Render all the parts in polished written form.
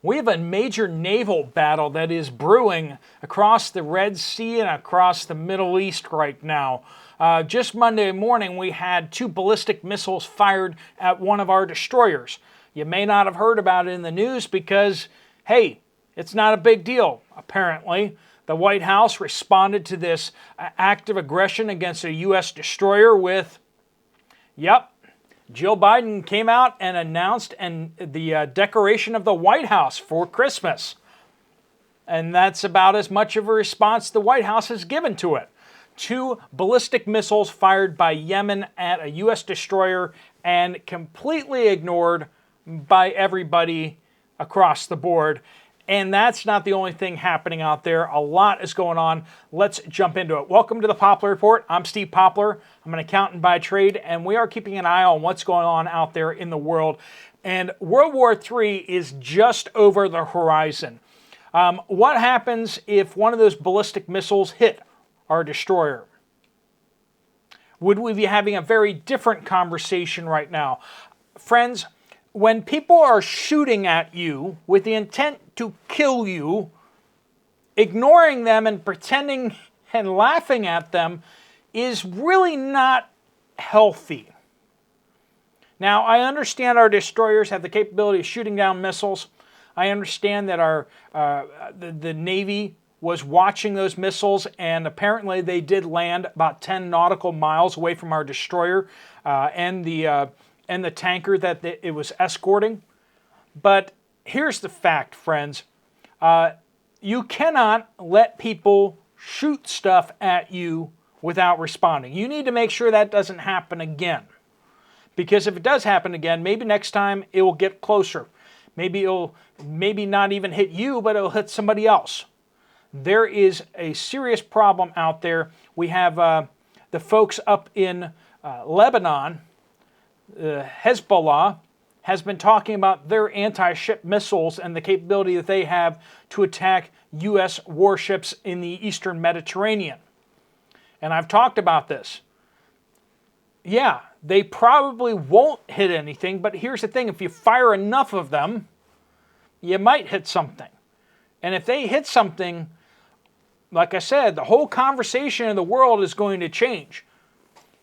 We have a major naval battle that is brewing across the Red Sea and across the Middle East right now. Just Monday morning, we had 2 ballistic missiles fired at one of our destroyers. You may not have heard about it in the news because, hey, it's not a big deal, apparently. The White House responded to this act of aggression against a U.S. destroyer with, yep, Jill Biden came out and announced the decoration of the White House for Christmas. And that's about as much of a response the White House has given to it. 2 ballistic missiles fired by Yemen at a U.S. destroyer and completely ignored by everybody across the board. And that's not the only thing happening out there. A lot is going on. Let's jump into it. Welcome to the Poplar Report. I'm Steve Poplar. I'm an accountant by trade, and we are keeping an eye on what's going on out there in the world. And World War III is just over the horizon. What happens if one of those ballistic missiles hit our destroyer? Would we be having a very different conversation right now? Friends, when people are shooting at you with the intent to kill you, ignoring them and pretending and laughing at them is really not healthy. Now, I understand our destroyers have the capability of shooting down missiles. I understand that the Navy was watching those missiles, and apparently they did land about 10 nautical miles away from our destroyer and the tanker that it was escorting. But here's the fact, friends. You cannot let people shoot stuff at you without responding. You need to make sure that doesn't happen again. Because if it does happen again, maybe next time it will get closer. Maybe it'll not even hit you, but it'll hit somebody else. There is a serious problem out there. We have the folks up in Lebanon. Hezbollah has been talking about their anti-ship missiles and the capability that they have to attack U.S. warships in the Eastern Mediterranean. And I've talked about this. Yeah, they probably won't hit anything, but here's the thing. If you fire enough of them, you might hit something. And if they hit something, like I said, the whole conversation in the world is going to change.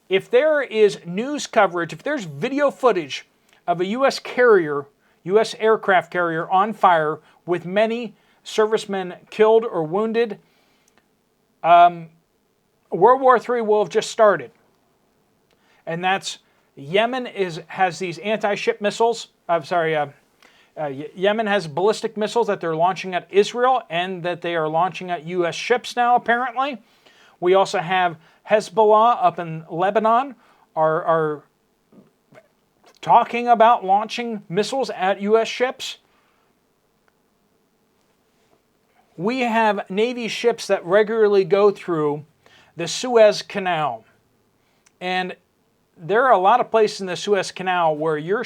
If there is news coverage, if there's video footage of a U.S. carrier, U.S. aircraft carrier on fire with many servicemen killed or wounded, World War III will have just started. And that's Yemen has these anti-ship missiles. Yemen has ballistic missiles that they're launching at Israel and that they are launching at U.S. ships now, apparently. We also have Hezbollah up in Lebanon are talking about launching missiles at U.S. ships. We have Navy ships that regularly go through the Suez Canal. And there are a lot of places in the Suez Canal where the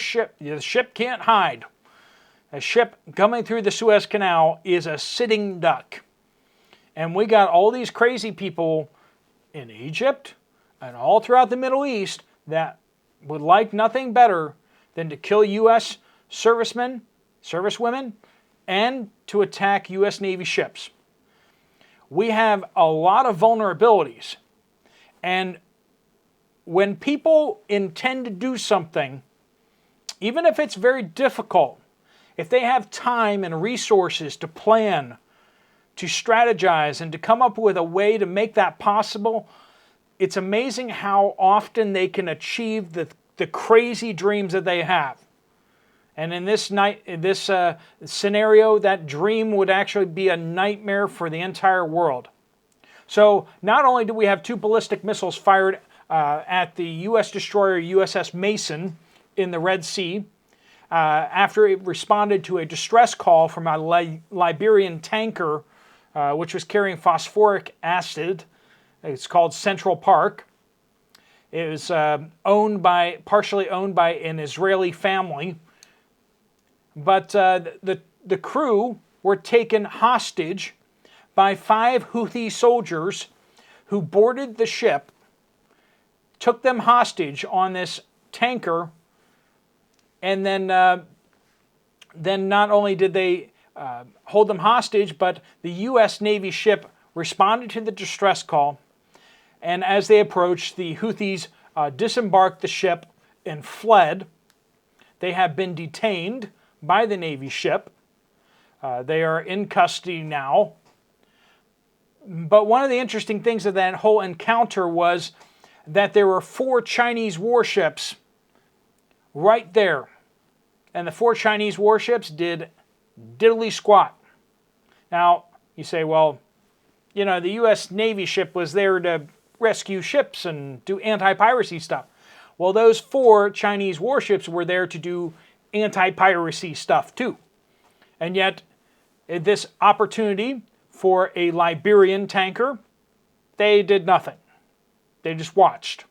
ship can't hide. A ship coming through the Suez Canal is a sitting duck. And we got all these crazy people in Egypt and all throughout the Middle East that would like nothing better than to kill U.S. servicemen, servicewomen, and to attack U.S. Navy ships. We have a lot of vulnerabilities. And when people intend to do something, even if it's very difficult, if they have time and resources to plan, to strategize, and to come up with a way to make that possible, it's amazing how often they can achieve the crazy dreams that they have. And in this scenario, that dream would actually be a nightmare for the entire world. So not only do we have 2 ballistic missiles fired at the U.S. destroyer USS Mason in the Red Sea, after it responded to a distress call from a Liberian tanker which was carrying phosphoric acid. It's called Central Park. It was partially owned by an Israeli family. But the crew were taken hostage by 5 Houthi soldiers who boarded the ship, took them hostage on this tanker, and then not only did they hold them hostage, but the U.S. Navy ship responded to the distress call, and as they approached, the Houthis disembarked the ship and fled. They have been detained by the Navy ship. They are in custody now. But one of the interesting things of that whole encounter was that there were 4 Chinese warships right there. And the 4 Chinese warships did diddly squat. Now, you say, well, you know, the U.S. Navy ship was there to rescue ships and do anti-piracy stuff. Well, those 4 Chinese warships were there to do anti-piracy stuff too. And yet, this opportunity for a Liberian tanker, they did nothing. They just watched.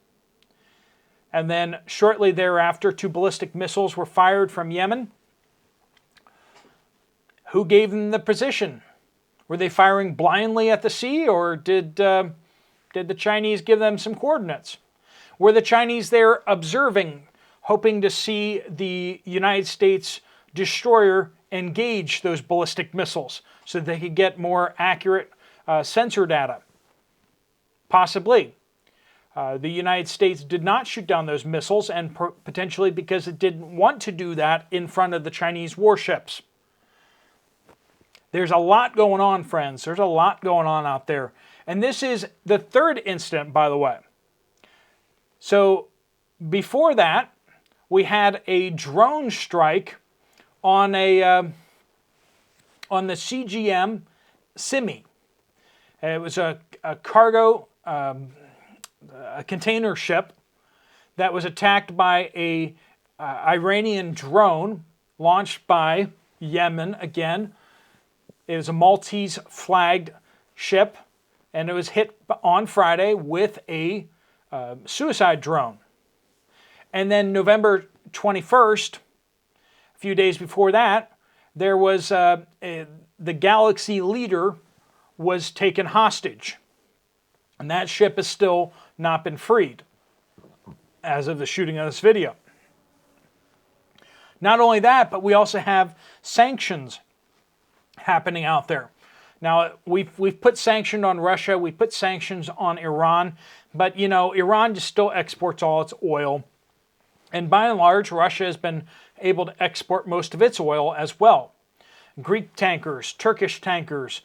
And then shortly thereafter, 2 ballistic missiles were fired from Yemen. Who gave them the position? Were they firing blindly at the sea, or did the Chinese give them some coordinates? Were the Chinese there observing, hoping to see the United States destroyer engage those ballistic missiles so they could get more accurate sensor data? Possibly. The United States did not shoot down those missiles, and potentially because it didn't want to do that in front of the Chinese warships. There's a lot going on, friends. There's a lot going on out there. And this is the 3rd incident, by the way. So before that, we had a drone strike on the CGM Simi. It was a cargo, a container ship that was attacked by a Iranian drone launched by Yemen again. It was a Maltese flagged ship, and it was hit on Friday with a suicide drone. And then November 21st, a few days before that, there was the Galaxy leader was taken hostage. And that ship has still not been freed as of the shooting of this video. Not only that, but we also have sanctions happening out there. Now, we've put sanctions on Russia, we put sanctions on Iran, but you know, Iran just still exports all its oil. And by and large, Russia has been able to export most of its oil as well. Greek tankers, Turkish tankers,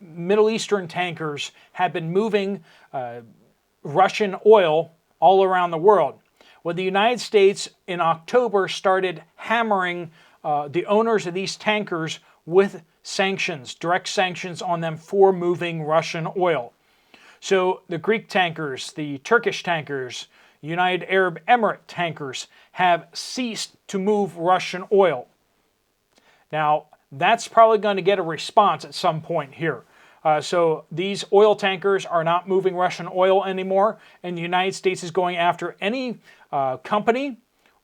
Middle Eastern tankers have been moving Russian oil all around the world. Well, the United States in October started hammering the owners of these tankers with sanctions, direct sanctions on them for moving Russian oil. So the Greek tankers, the Turkish tankers, United Arab Emirates tankers have ceased to move Russian oil. Now, that's probably going to get a response at some point here. So these oil tankers are not moving Russian oil anymore, and the United States is going after any company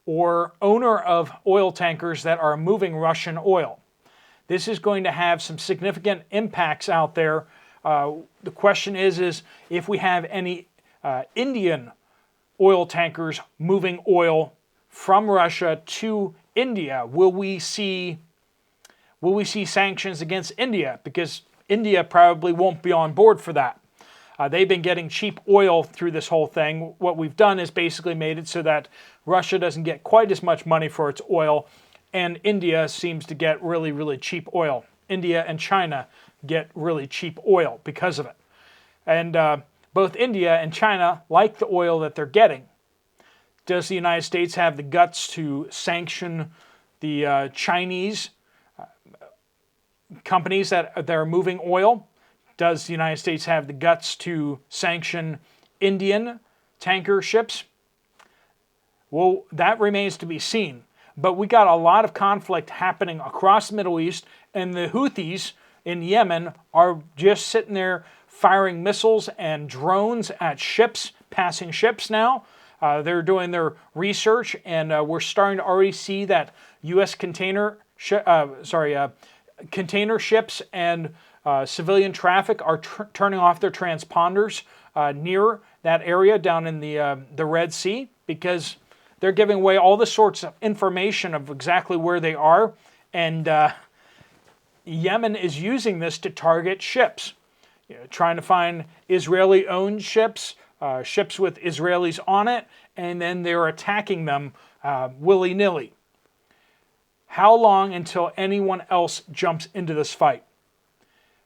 or owner of oil tankers that are moving Russian oil. This is going to have some significant impacts out there. The question is if we have any Indian oil tankers moving oil from Russia to India, will we see sanctions against India? Because India probably won't be on board for that. They've been getting cheap oil through this whole thing. What we've done is basically made it so that Russia doesn't get quite as much money for its oil, and India seems to get really, really cheap oil. India and China get really cheap oil because of it. And both India and China like the oil that they're getting. Does the United States have the guts to sanction the Chinese companies that are moving oil? Does the United States have the guts to sanction Indian tanker ships? Well, that remains to be seen. But we got a lot of conflict happening across the Middle East, and the Houthis in Yemen are just sitting there firing missiles and drones at ships, passing ships now. They're doing their research, and we're starting to already see that U.S. container ships and civilian traffic are turning off their transponders near that area down in the Red Sea, because they're giving away all the sorts of information of exactly where they are, and Yemen is using this to target ships, trying to find Israeli-owned ships, ships with Israelis on it, and then they're attacking them willy-nilly. How long until anyone else jumps into this fight?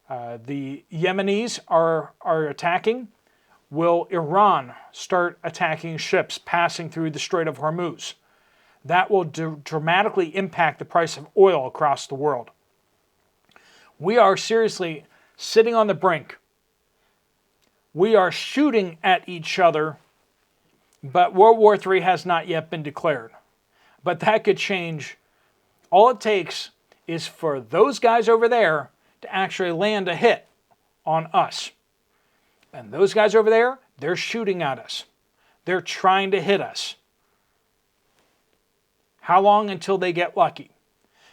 The Yemenis are attacking. Will Iran start attacking ships passing through the Strait of Hormuz? That will dramatically impact the price of oil across the world. We are seriously sitting on the brink. We are shooting at each other, but World War III has not yet been declared. But that could change. All it takes is for those guys over there to actually land a hit on us. And those guys over there, they're shooting at us. They're trying to hit us. How long until they get lucky?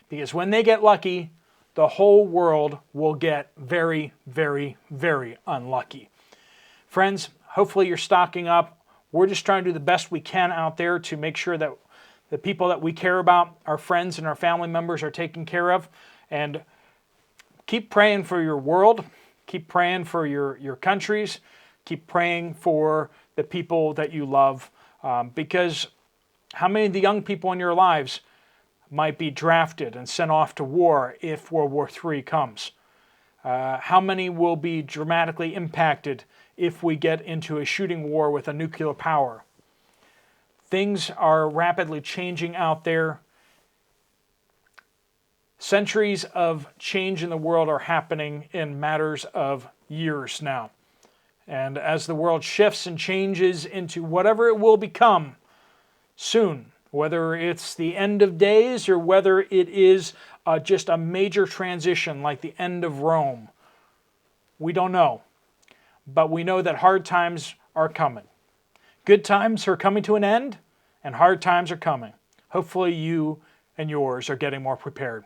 Because when they get lucky, the whole world will get very, very, very unlucky. Friends, hopefully you're stocking up. We're just trying to do the best we can out there to make sure that the people that we care about, our friends and our family members, are taken care of. And keep praying for your world. Keep praying for your countries. Keep praying for the people that you love. Because how many of the young people in your lives might be drafted and sent off to war if World War III comes? How many will be dramatically impacted if we get into a shooting war with a nuclear power? Things are rapidly changing out there. Centuries of change in the world are happening in matters of years now. And as the world shifts and changes into whatever it will become soon, whether it's the end of days or whether it is just a major transition like the end of Rome, we don't know. But we know that hard times are coming. Good times are coming to an end, and hard times are coming. Hopefully you and yours are getting more prepared.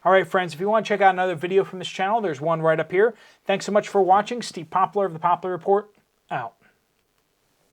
All right, friends, if you want to check out another video from this channel, there's one right up here. Thanks so much for watching. Steve Poplar of the Poplar Report, out.